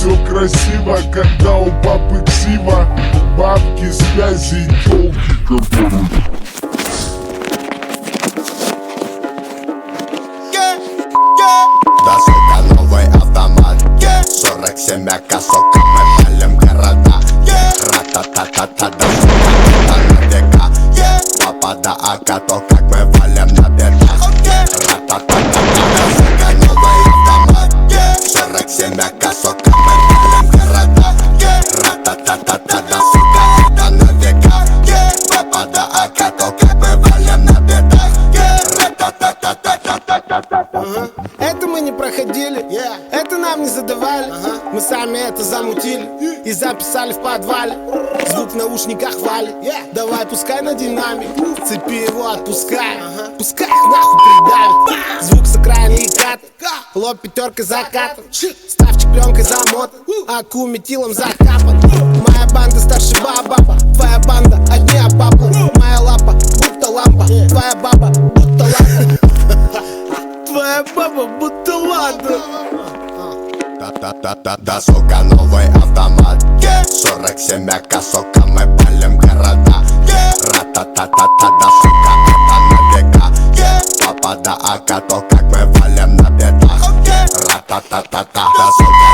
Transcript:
все красиво, когда у папы ксива. Бабки, связи, тёлки, которые... Да, сука, новый автомат 47 АК, сука, мы палим города. Ра-та-та-та-та, да, сука, это на века. Папа да АК, то как мы валим на бедах. Ра-та-та-та-та, да, сука, новый автомат 47 АК, сука, мы палим города. Ра-та-та-та-та, да, сука, это на века. Папа да АК, то как мы валим на бедах. Ра-та-та-та-та-та-та-та-та. Это мы не проходили, это нам не задавали. Мы сами это замутили и записали в подвале. Звук в наушниках валит, давай пускай на динамик. Цепи его отпускай, пускай их нахуй придавит. Звук с окраины и кат, лоб пятеркой закатан. Ставчик пленкой замотан, аку метилом закапан. Моя банда старше баба, твоя банда одни обапла. Моя лапа будто лампа, твоя баба будто лампа. Твоя баба будто ладно. Да, сука, новый автомат 47 АК, сука, мы палим города. Ра-та-та-та-та, да, сука, это на века. Папа да АК, то как мы валим на бедах. Ра-та-та-та-та, да, сука,